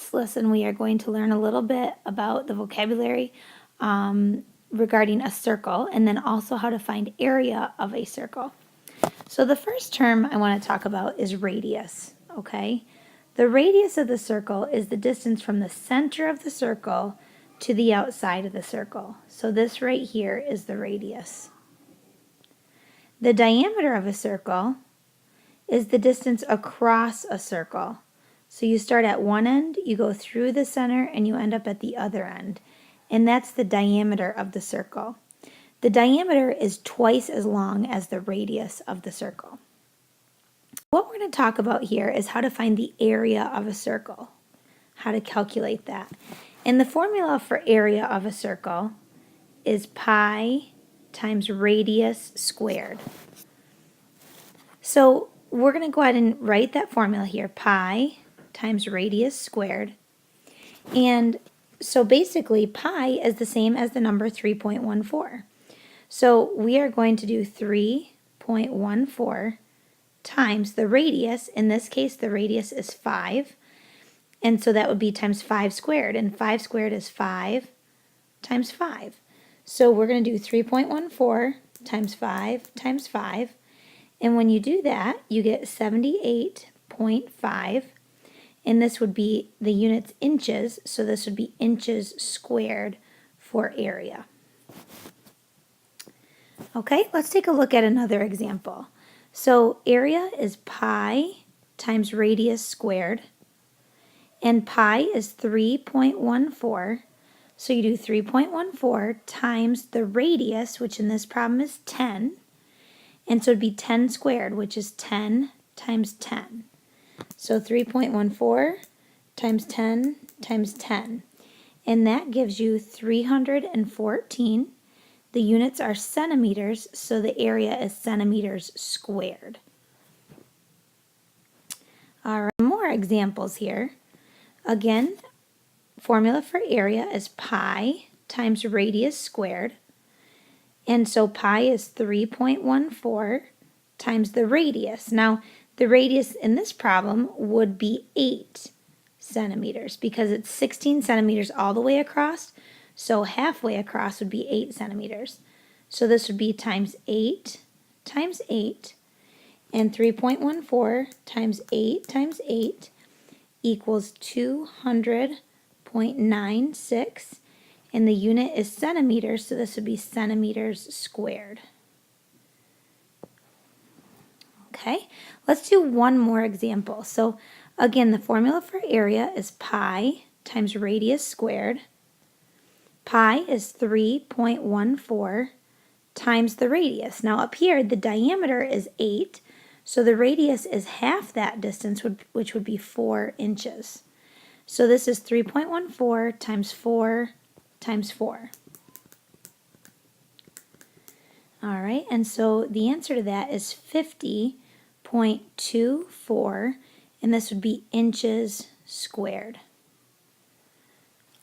this lesson, we are going to learn a little bit about the vocabulary regarding a circle, and then also how to find area of a circle. So the first term I want to talk about is radius, okay? The radius of the circle is the distance from the center of the circle to the outside of the circle. So this right here is the radius. The diameter of a circle is the distance across a circle. So you start at one end, you go through the center, and you end up at the other end. And that's the diameter of the circle. The diameter is twice as long as the radius of the circle. What we're going to talk about here is how to find the area of a circle, how to calculate that. And the formula for area of a circle is pi times radius squared. So we're going to go ahead and write that formula here, pi times radius squared. And so basically pi is the same as the number 3.14. So we are going to do 3.14 times the radius. In this case, the radius is 5. And so that would be times 5 squared. And 5 squared is 5 times 5. So we're going to do 3.14 times 5 times 5. And when you do that, you get 78.5. And this would be the units inches. So this would be inches squared for area. Okay, let's take a look at another example. So area is pi times radius squared. And pi is 3.14. So you do 3.14 times the radius, which in this problem is 10. And so it would be 10 squared, which is 10 times 10. So 3.14 times 10 times 10. And that gives you 314. The units are centimeters, so the area is centimeters squared. All right, more examples here. Again, formula for area is pi times radius squared. And so pi is 3.14 times the radius. Now, the radius in this problem would be 8 centimeters because it's 16 centimeters all the way across. So halfway across would be 8 centimeters. So this would be times 8 times 8. And 3.14 times 8 equals 200.96. And the unit is centimeters, so this would be centimeters squared. Okay, let's do one more example. So again, the formula for area is pi times radius squared. Pi is 3.14 times the radius. Now up here, the diameter is 8, so the radius is half that distance, which would be 4 inches. So this is 3.14 times 4 times 4. All right, and so the answer to that is 50.24, and this would be inches squared.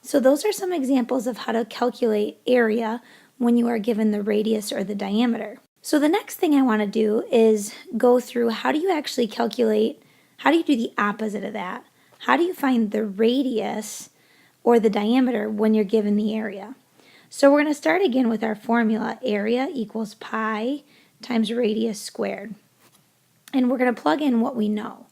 So those are some examples of how to calculate area when you are given the radius or the diameter. So the next thing I want to do is go through how do you actually calculate, how do you do the opposite of that? How do you find the radius or the diameter when you're given the area? So we're going to start again with our formula, area equals pi times radius squared. And we're going to plug in what we know.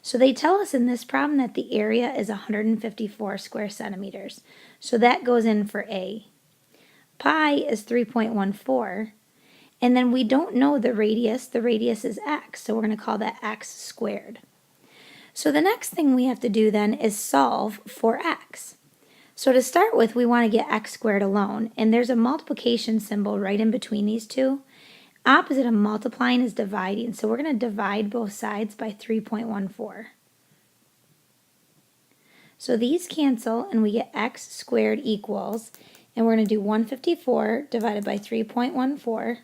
So they tell us in this problem that the area is 154 square centimeters. So that goes in for A. Pi is 3.14. And then we don't know the radius. The radius is x. So we're going to call that x squared. So the next thing we have to do then is solve for x. So to start with, we want to get x squared alone. And there's a multiplication symbol right in between these two. Opposite of multiplying is dividing. So we're going to divide both sides by 3.14. So these cancel and we get x squared equals, and we're going to do 154 divided by 3.14.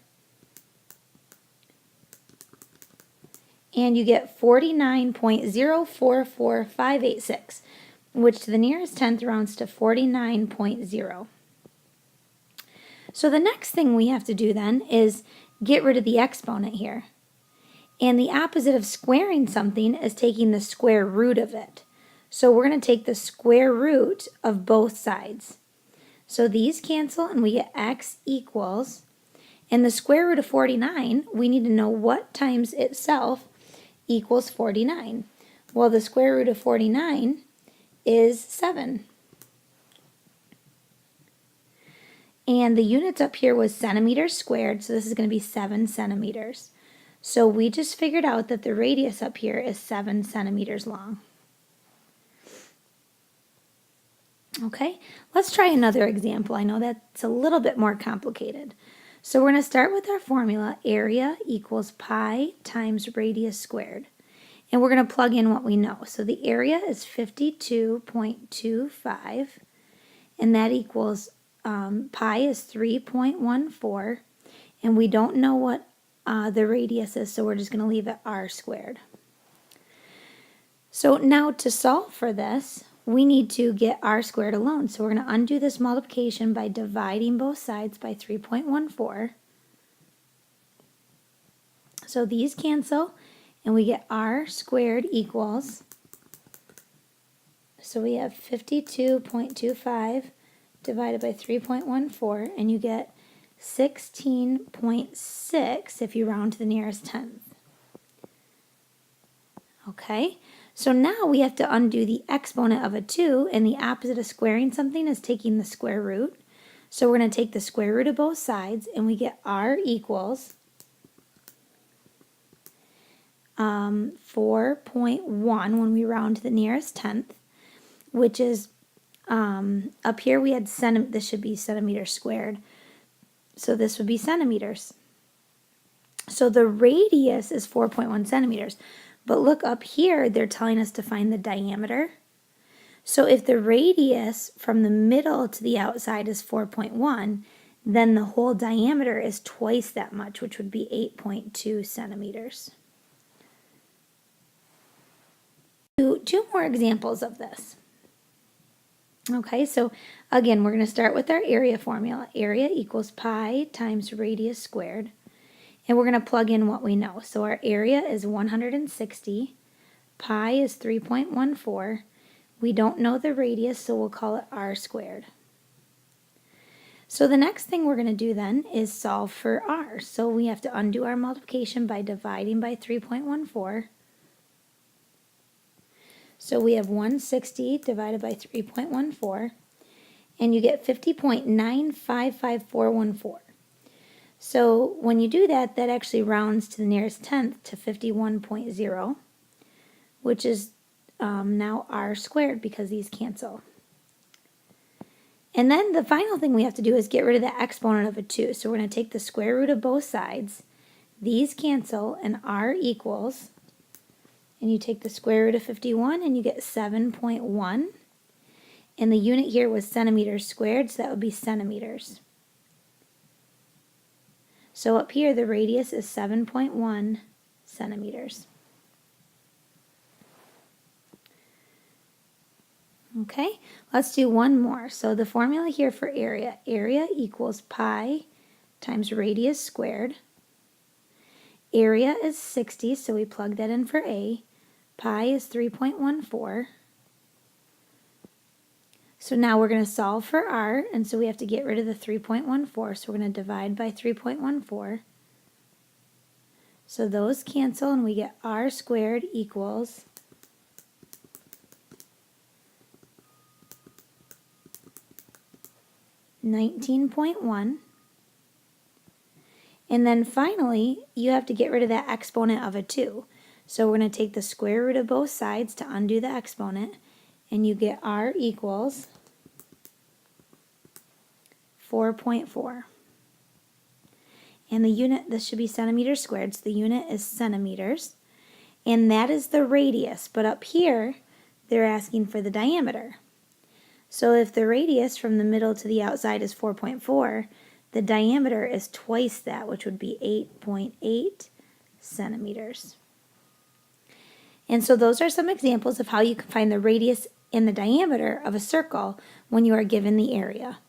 And you get 49.044586, which to the nearest tenth rounds to 49.0. So the next thing we have to do then is get rid of the exponent here. And the opposite of squaring something is taking the square root of it. So we're going to take the square root of both sides. So these cancel and we get x equals, and the square root of 49, we need to know what times itself equals 49. Well, the square root of 49 is 7. And the units up here was centimeters squared, so this is going to be 7 centimeters. So we just figured out that the radius up here is 7 centimeters long. Okay, let's try another example. I know that's a little bit more complicated. So we're going to start with our formula, area equals pi times radius squared. And we're going to plug in what we know. So the area is 52.25, and that equals pi is 3.14, and we don't know what the radius is, so we're just going to leave it r squared. So now to solve for this, we need to get r squared alone. So we're going to undo this multiplication by dividing both sides by 3.14. So these cancel, and we get r squared equals, so we have 52.25 divided by 3.14, and you get 16.6 if you round to the nearest tenth. Okay, so now we have to undo the exponent of a 2, and the opposite of squaring something is taking the square root. So we're going to take the square root of both sides, and we get r equals 4.1 when we round to the nearest tenth, which is, up here we had this should be centimeters squared. So this would be centimeters. So the radius is 4.1 centimeters. But look up here, they're telling us to find the diameter. So if the radius from the middle to the outside is 4.1, then the whole diameter is twice that much, which would be 8.2 centimeters. Two more examples of this. Okay, so again, we're going to start with our area formula. Area equals pi times radius squared. And we're going to plug in what we know. So our area is 160. Pi is 3.14. We don't know the radius, so we'll call it r squared. So the next thing we're going to do then is solve for r. So we have to undo our multiplication by dividing by 3.14. So we have 160 divided by 3.14, and you get 50.955414. So when you do that, that actually rounds to the nearest tenth to 51.0, which is now r squared because these cancel. And then the final thing we have to do is get rid of the exponent of a 2. So we're going to take the square root of both sides. These cancel, and r equals, and you take the square root of 51, and you get 7.1. And the unit here was centimeters squared, so that would be centimeters. So up here, the radius is 7.1 centimeters. Okay, let's do one more. So the formula here for area, area equals pi times radius squared. Area is 60, so we plug that in for A. Pi is 3.14. So now we're going to solve for r, and so we have to get rid of the 3.14, so we're going to divide by 3.14. So those cancel, and we get r squared equals 19.1. And then finally, you have to get rid of that exponent of a 2. So we're going to take the square root of both sides to undo the exponent, and you get r equals 4.4. And the unit, this should be centimeters squared, so the unit is centimeters. And that is the radius, but up here, they're asking for the diameter. So if the radius from the middle to the outside is 4.4, the diameter is twice that, which would be 8.8 centimeters. And so those are some examples of how you can find the radius and the diameter of a circle when you are given the area.